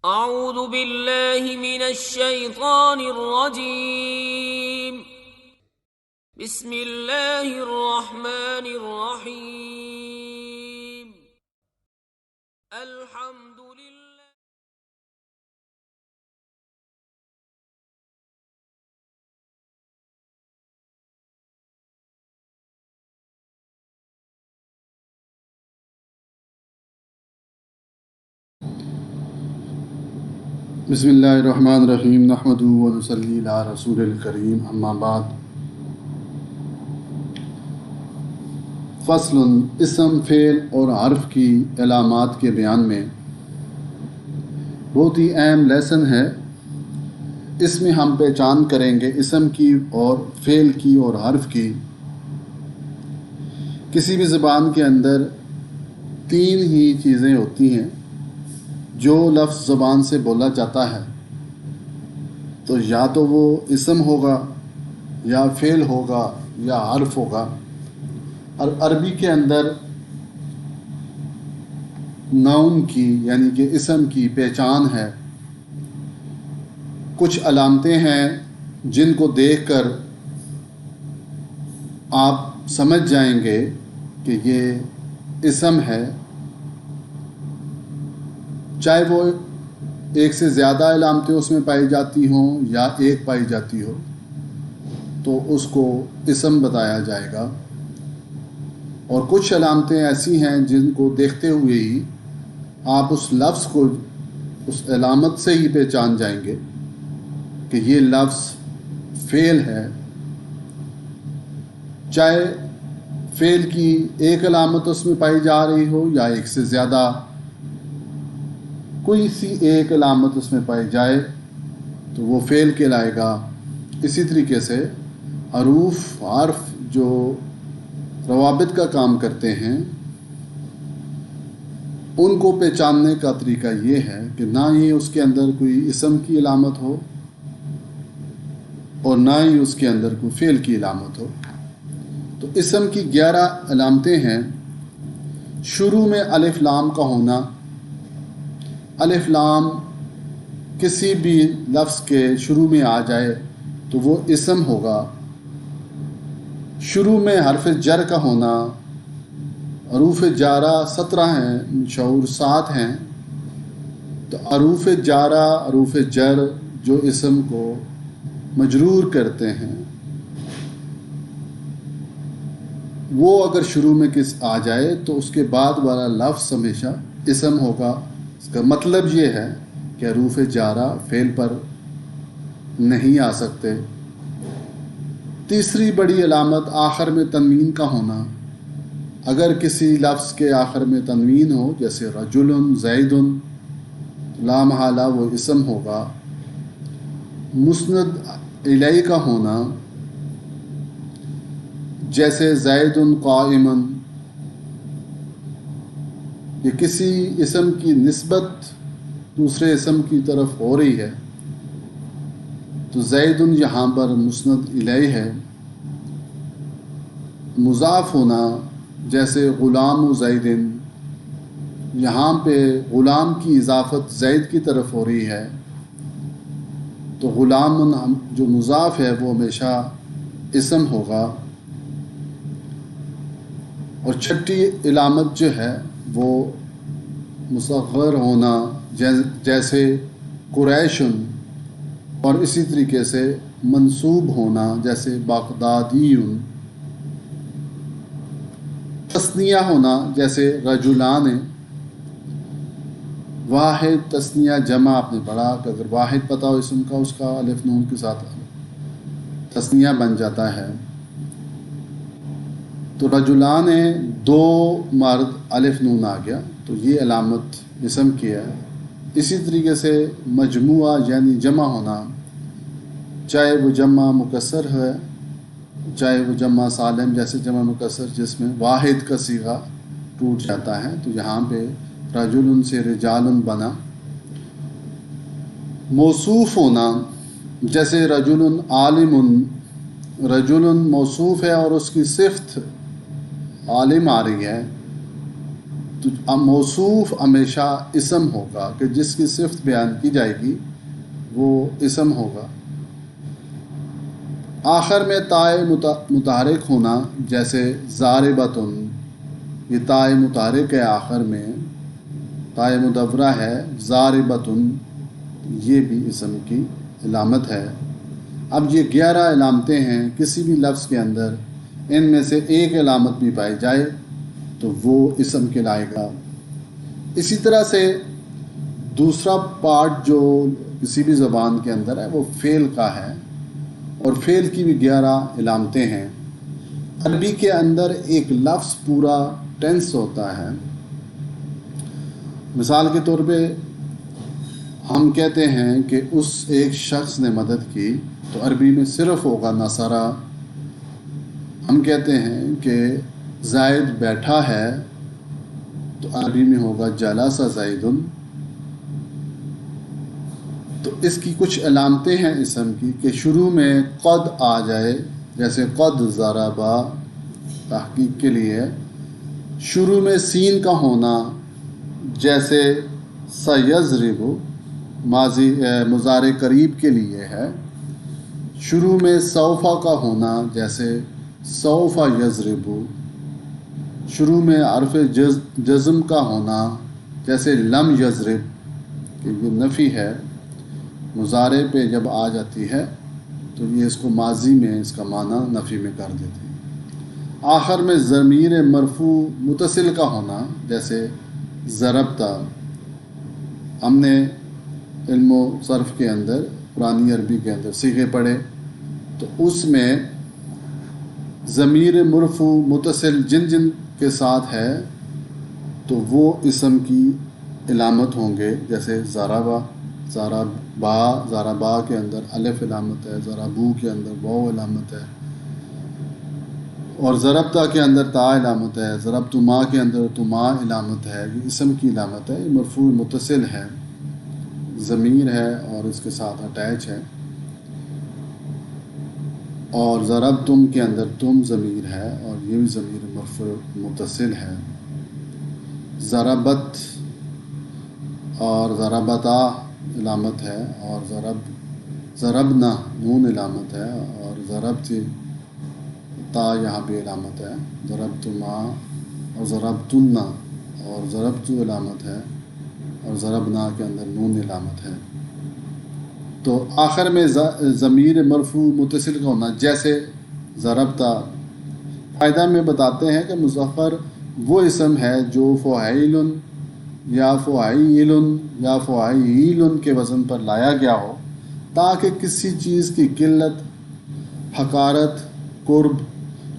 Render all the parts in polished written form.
اعوذ باللہ من الشیطان الرجیم بسم اللہ الرحمن الرحیم الحمد للہ. بسم اللہ الرحمن الرحیم نحمدہ و نصلی علی رسول الکریم اما بعد. فصل اسم فعل اور حرف کی علامات کے بیان میں بہت ہی اہم لیسن ہے. اس میں ہم پہچان کریں گے اسم کی اور فعل کی اور حرف کی. کسی بھی زبان کے اندر تین ہی چیزیں ہوتی ہیں. جو لفظ زبان سے بولا جاتا ہے تو یا تو وہ اسم ہوگا یا فعل ہوگا یا حرف ہوگا. اور عربی کے اندر ناؤن کی یعنی کہ اسم کی پہچان ہے. کچھ علامتیں ہیں جن کو دیکھ کر آپ سمجھ جائیں گے کہ یہ اسم ہے. چاہے وہ ایک سے زیادہ علامتیں اس میں پائی جاتی ہوں یا ایک پائی جاتی ہو تو اس کو اسم بتایا جائے گا. اور کچھ علامتیں ایسی ہیں جن کو دیکھتے ہوئے ہی آپ اس لفظ کو اس علامت سے ہی پہچان جائیں گے کہ یہ لفظ فعل ہے. چاہے فعل کی ایک علامت اس میں پائی جا رہی ہو یا ایک سے زیادہ کوئی سی ایک علامت اس میں پائی جائے تو وہ فعل کہلائے گا. اسی طریقے سے حروف حرف جو روابط کا کام کرتے ہیں ان کو پہچاننے کا طریقہ یہ ہے کہ نہ ہی اس کے اندر کوئی اسم کی علامت ہو اور نہ ہی اس کے اندر کوئی فعل کی علامت ہو. تو اسم کی 11 علامتیں ہیں. شروع میں الف لام کا ہونا. الف لام کسی بھی لفظ کے شروع میں آ جائے تو وہ اسم ہوگا. شروع میں حرف جر کا ہونا. حروف جارہ 17 ہیں، شعور 7 ہیں. تو حروف جارہ حروف جر جو اسم کو مجرور کرتے ہیں وہ اگر شروع میں آ جائے تو اس کے بعد والا لفظ ہمیشہ اسم ہوگا. اس کا مطلب یہ ہے کہ حروف جارہ فعل پر نہیں آ سکتے. تیسری بڑی علامت آخر میں تنوین کا ہونا. اگر کسی لفظ کے آخر میں تنوین ہو جیسے رجل زید لا محالہ وہ اسم ہوگا. مسند الیہ کا ہونا جیسے زید قائما. یہ کسی اسم کی نسبت دوسرے اسم کی طرف ہو رہی ہے تو زید یہاں پر مسند الیہ ہے. مضاف ہونا جیسے غلام زید، یہاں پہ غلام کی اضافت زید کی طرف ہو رہی ہے تو غلام جو مضاف ہے وہ ہمیشہ اسم ہوگا. اور چھٹی علامت جو ہے وہ مصغر ہونا جیسے قریشن، اور اسی طریقے سے منصوب ہونا جیسے بغدادیون. تثنیہ ہونا جیسے رجلان. واحد تثنیہ جمع آپ نے پڑھا کہ اگر واحد پتہ ہو اسم کا اس کا الف نون کے ساتھ تثنیہ بن جاتا ہے. تو رجلان 2 مرد الف نون آ گیا تو یہ علامت اسم کی ہے. اسی طریقے سے مجموعہ یعنی جمع ہونا، چاہے وہ جمع مکسر ہے چاہے وہ جمع سالم جیسے جمع مکسر جس میں واحد کا صیغہ ٹوٹ جاتا ہے تو یہاں پہ رجل سے رجال بنا. موصوف ہونا جیسے رجل عالم. رجل موصوف ہے اور اس کی صفت عالم آ رہی ہے تو موصوف ہمیشہ اسم ہوگا کہ جس کی صفت بیان کی جائے گی وہ اسم ہوگا۔ آخر میں تائے متحرک ہونا، جیسے ضاربۃن، یہ تائے متحرک ہے، آخر میں تائے مدورہ ہے، ضاربۃن یہ بھی اسم کی علامت ہے۔ اب یہ 11 علامتیں ہیں، کسی بھی لفظ کے اندر ان میں سے ایک علامت بھی پائی جائے تو وہ اسم کہلائے گا۔ اسی طرح سے دوسرا پارٹ جو کسی بھی زبان کے اندر ہے وہ فعل کا ہے، اور فعل کی بھی 11 علامتیں ہیں۔ عربی کے اندر ایک لفظ پورا ٹینس ہوتا ہے۔ مثال کے طور پہ ہم کہتے ہیں کہ اس ایک شخص نے مدد کی، تو عربی میں صرف ہوگا نصرہ۔ ہم کہتے ہیں کہ زید بیٹھا ہے، تو عربی میں ہوگا جلس زیدن۔ تو اس کی کچھ علامتیں ہیں اسم کی کہ شروع میں قد آ جائے، جیسے قد ضربا تحقیق کے لیے، شروع میں سین کا ہونا جیسے سیضرب مضارع قریب کے لیے ہے، شروع میں سوف کا ہونا جیسے سوف یضرب، شروع میں حرف جزم کا ہونا جیسے لم یضرب، کہ یہ نفی ہے، مضارع پہ جب آ جاتی ہے تو یہ اس کو ماضی میں اس کا معنی نفی میں کر دیتے ہیں۔ آخر میں ضمیر مرفوع متصل کا ہونا جیسے ضربتا۔ ہم نے علم و صرف کے اندر، پرانی عربی کے اندر صیغے پڑھے، تو اس میں ضمیر مرفوع متصل جن جن کے ساتھ ہے تو وہ اسم کی علامت ہوں گے، جیسے ضربا، ضربا کے اندر الف علامت ہے، ضربو کے اندر واو علامت ہے، اور ضربتا کے اندر تا علامت ہے، ضربتما کے اندر تما علامت ہے۔ یہ اسم کی علامت ہے، یہ مرفوع متصل ہے، ضمیر ہے اور اس کے ساتھ اٹیچ ہے۔ اور ضربتم کے اندر تم ضمیر ہے اور یہ بھی ضمیر مرفوع متصل ہے۔ ضربت اور ضربتا علامت ہے، اور ضربنا نون علامت ہے، اور ضربت تا یہاں بھی علامت ہے، ضربتما اور ضربتنا، اور ضربت علامت ہے، اور ضربنا کے اندر نون علامت ہے۔ تو آخر میں ضمیر مرفوع متصل کا ہونا جیسے ضربتا۔ فائدہ میں بتاتے ہیں کہ مظفر وہ اسم ہے جو فعیل یا فعیل یا فعیل کے وزن پر لایا گیا ہو، تاکہ کسی چیز کی قلت، حقارت، قرب،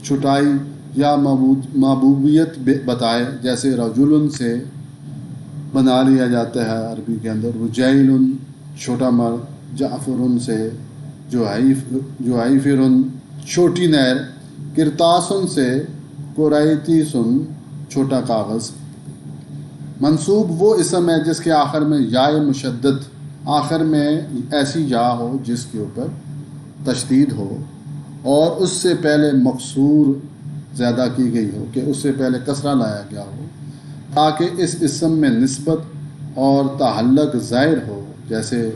چھٹائی یا محبوبیت بتائے، جیسے رجل سے بنا لیا جاتا ہے عربی کے اندر رجیل چھوٹا مرد، جعفر سے جعیفر چھوٹی نہر، کرتاس سے قریطیس چھوٹا کاغذ۔ منصوب وہ اسم ہے جس کے آخر میں یا مشدد، آخر میں ایسی یا ہو جس کے اوپر تشدید ہو اور اس سے پہلے مقصور زیادہ کی گئی ہو، کہ اس سے پہلے کسرہ لایا گیا ہو، تاکہ اس اسم میں نسبت اور تعلق ظاہر ہو، جیسے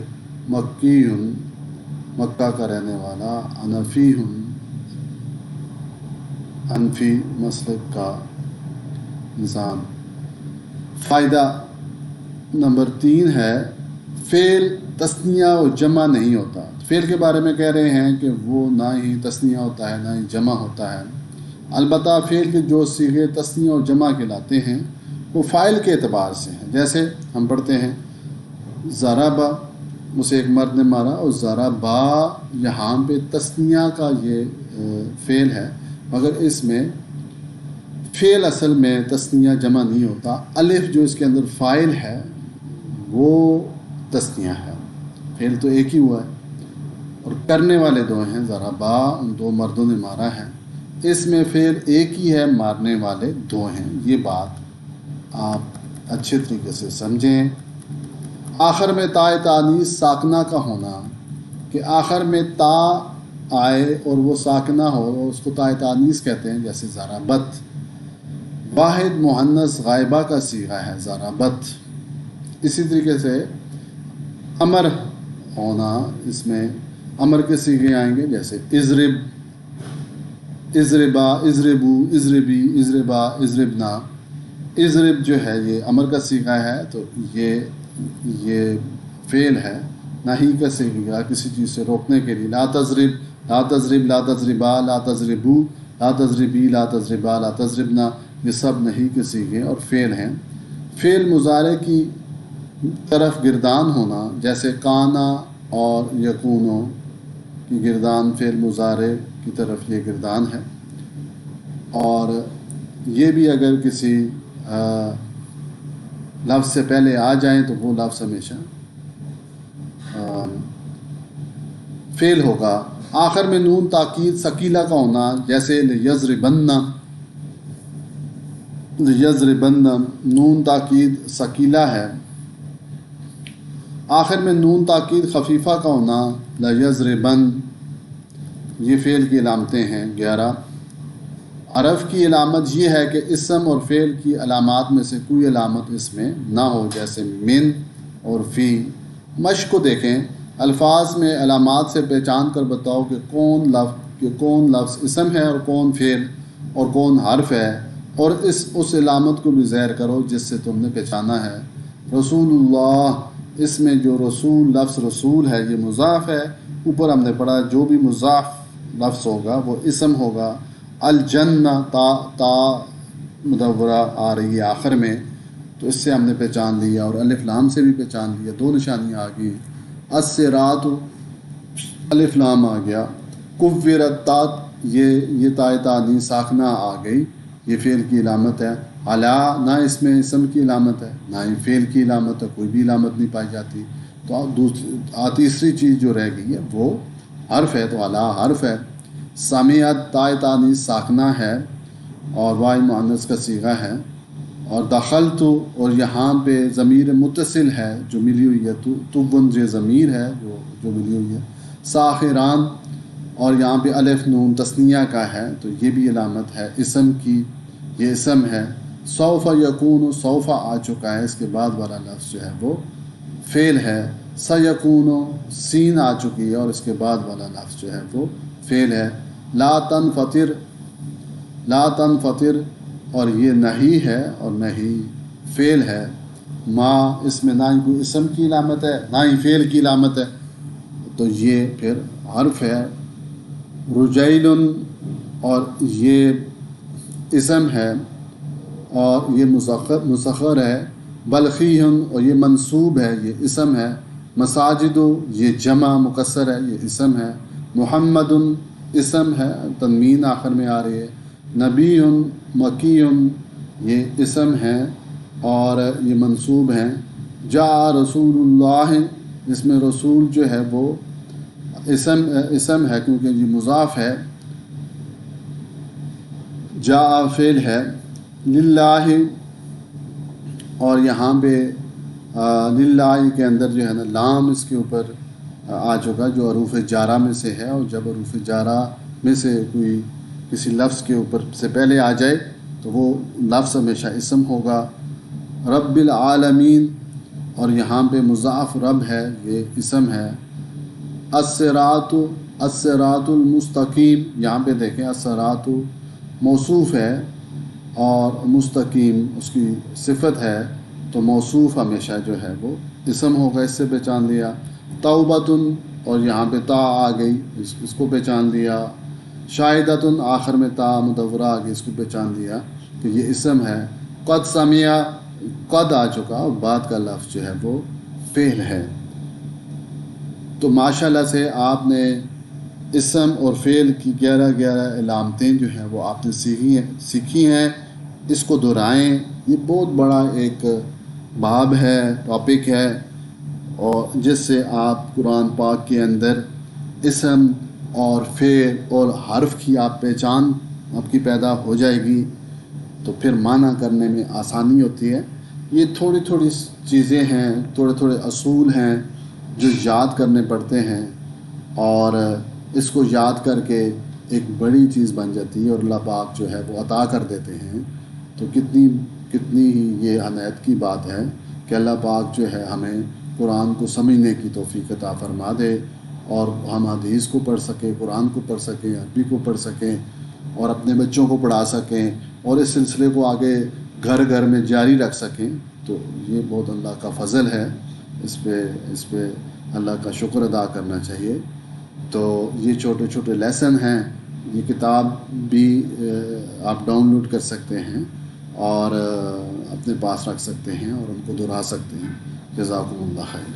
مکی ہن مکہ کا رہنے والا، انفی ہن انفی مسلک کا نظام۔ فائدہ نمبر 3 ہے فعل تثنیہ و جمع نہیں ہوتا۔ فعل کے بارے میں کہہ رہے ہیں کہ وہ نہ ہی تثنیہ ہوتا ہے نہ ہی جمع ہوتا ہے، البتہ فعل کے جو صیغے تثنیہ اور جمع کہلاتے ہیں وہ فاعل کے اعتبار سے ہیں۔ جیسے ہم پڑھتے ہیں ضربا، اسے ایک مرد نے مارا، اور ضربا یہاں پہ تثنیہ کا یہ فعل ہے، مگر اس میں فعل اصل میں تثنیہ جمع نہیں ہوتا، الف جو اس کے اندر فاعل ہے وہ تثنیہ ہے، فعل تو ایک ہی ہوا ہے اور کرنے والے دو ہیں، ضربا ان دو مردوں نے مارا ہے، اس میں فعل ایک ہی ہے، مارنے والے دو ہیں۔ یہ بات آپ اچھے طریقے سے سمجھیں۔ آخر میں تا تانیث ساکنہ کا ہونا، کہ آخر میں تا آئے اور وہ ساکنہ ہو، اس کو تا تانیث کہتے ہیں، جیسے ضربت، واحد مؤنث غائبہ کا صیغہ ہے ضربت. اسی طریقے سے امر ہونا، اس میں امر کے صیغے آئیں گے، جیسے اضرب، اضربا، اضربو، اضربی، اضربا، اضربنا. اضرب جو ہے یہ امر کا صیغہ ہے، تو یہ فعل ہے، نہی کا صیغہ کسی چیز سے روکنے کے لیے. لا تضرب، لا تضرب، لا تضربا، لا تضربو، لا تضربی، لا تضربا، لا تضربنا، یہ سب نہی کے صیغے اور فعل ہیں. فعل مضارع کی طرف گردان ہونا، جیسے کانا اور یکونو کی گردان فعل مضارع کی طرف یہ گردان ہے. اور یہ بھی اگر کسی لفظ سے پہلے آ جائیں تو وہ لفظ ہمیشہ فعل ہوگا. آخر میں نون تاکید ثقیلہ کا ہونا، جیسے لیضربن، لیضربن نون تاکید ثقیلہ ہے. آخر میں نون تاکید خفیفہ کا ہونا، لیضربن. یہ فعل کی علامتیں ہیں 11. عرف کی علامت یہ ہے کہ اسم اور فعل کی علامات میں سے کوئی علامت اس میں نہ ہو، جیسے من اور فی. مشق کو دیکھیں، الفاظ میں علامات سے پہچان کر بتاؤ کہ کون لفظ اسم ہے اور کون فعل اور کون حرف ہے، اور اس علامت کو بھی ظاہر کرو جس سے تم نے پہچانا ہے. رسول اللہ، اس میں جو رسول لفظ رسول ہے یہ مضاف ہے. اوپر ہم نے پڑھا جو بھی مضاف لفظ ہوگا وہ اسم ہوگا. الجنہ، تا مدورہ آ رہی ہے آخر میں، تو اس سے ہم نے پہچان لیا، اور الف لام سے بھی پہچان لیا. 2 نشانیاں آ گئی. الصراط، الف لام آ گیا. کورت، تا، یہ تائے تانی ساکنہ آ گئی، یہ فعل کی علامت ہے. علا، نہ اس میں اسم کی علامت ہے نہ ہی فعل کی علامت ہے، کوئی بھی علامت نہیں پائی جاتی. تو تیسری چیز جو رہ گئی ہے وہ حرف ہے، تو علا حرف ہے. سمیعت، تائے تانی ساکنہ ہے اور واحد مؤنث کا صیغہ ہے. اور دخلت، اور یہاں پہ ضمیر متصل ہے جو ملی ہوئی ہے، تون جو ضمیر ہے جو ملی ہوئی ہے. ساخران، اور یہاں پہ الف نون تثنیہ کا ہے، تو یہ بھی علامت ہے اسم کی، یہ اسم ہے. سوف یکون، سوف آ چکا ہے، اس کے بعد والا لفظ جو ہے وہ فعل ہے. سیکون، سین آ چکی ہے اور اس کے بعد والا لفظ جو ہے وہ فعل ہے. لا تنفطر، لا تنفطر، اور یہ نہی ہے اور نہی فعل ہے. ما، اس میں نہ ہی کوئی اسم کی علامت ہے نہ ہی فعل کی علامت ہے، تو یہ پھر حرف ہے. رجیل، اور یہ اسم ہے اور یہ مسخر ہے. بلخی، اور یہ منصوب ہے، یہ اسم ہے. مساجد، یہ جمع مکسر ہے، یہ اسم ہے. محمد، اسم ہے، تنوین آخر میں آ رہی ہے. نبی، مکی، یہ اسم ہے اور یہ منصوب ہیں. جاء رسول اللہ، اس میں رسول جو ہے وہ اسم ہے کیونکہ یہ مضاف ہے. جاء فعل ہے. للہ، اور یہاں پہ للہ کے اندر جو ہے نا لام اس کے اوپر آ چکا جو حروف جارہ میں سے ہے، اور جب حروف جارہ میں سے کوئی کسی لفظ کے اوپر سے پہلے آ جائے تو وہ لفظ ہمیشہ اسم ہوگا. رب العالمین، اور یہاں پہ مضاف رب ہے، یہ اسم ہے. الصراط، الصراط المستقیم، یہاں پہ دیکھیں الصراط موصوف ہے اور مستقیم اس کی صفت ہے، تو موصوف ہمیشہ جو ہے وہ اسم ہوگا، اس سے پہچان لیا. توبۃ، اور یہاں پہ تا آ گئی، اس کو پہچان لیا. شاہدۃ، آخر میں تا مدورہ آ گئی، اس کو پہچان لیا کہ یہ اسم ہے. قد سمع، قد آ چکا اور بعد کا لفظ جو ہے وہ فعل ہے. تو ماشاءاللہ سے آپ نے اسم اور فعل کی 11 علامتیں جو ہیں وہ آپ نے سیکھی ہیں. اس کو دہرائیں، یہ بہت بڑا ایک باب ہے، ٹاپک ہے، اور جس سے آپ قرآن پاک کے اندر اسم اور فعل اور حرف کی آپ پہچان آپ کی پیدا ہو جائے گی، تو پھر معنی کرنے میں آسانی ہوتی ہے. یہ تھوڑی تھوڑی چیزیں ہیں، تھوڑے تھوڑے اصول ہیں جو یاد کرنے پڑتے ہیں، اور اس کو یاد کر کے ایک بڑی چیز بن جاتی ہے اور اللہ پاک جو ہے وہ عطا کر دیتے ہیں. تو کتنی یہ عنایت کی بات ہے کہ اللہ پاک جو ہے ہمیں قرآن کو سمجھنے کی توفیق عطا فرما دے، اور ہم حدیث کو پڑھ سکیں، قرآن کو پڑھ سکیں، عربی کو پڑھ سکیں، اور اپنے بچوں کو پڑھا سکیں، اور اس سلسلے کو آگے گھر گھر میں جاری رکھ سکیں۔ تو یہ بہت اللہ کا فضل ہے، اس پہ اللہ کا شکر ادا کرنا چاہیے۔ تو یہ چھوٹے چھوٹے لیسن ہیں، یہ کتاب بھی آپ ڈاؤن لوڈ کر سکتے ہیں اور اپنے پاس رکھ سکتے ہیں اور ان کو دہرا سکتے ہیں۔ جزاکم اللہ خیر۔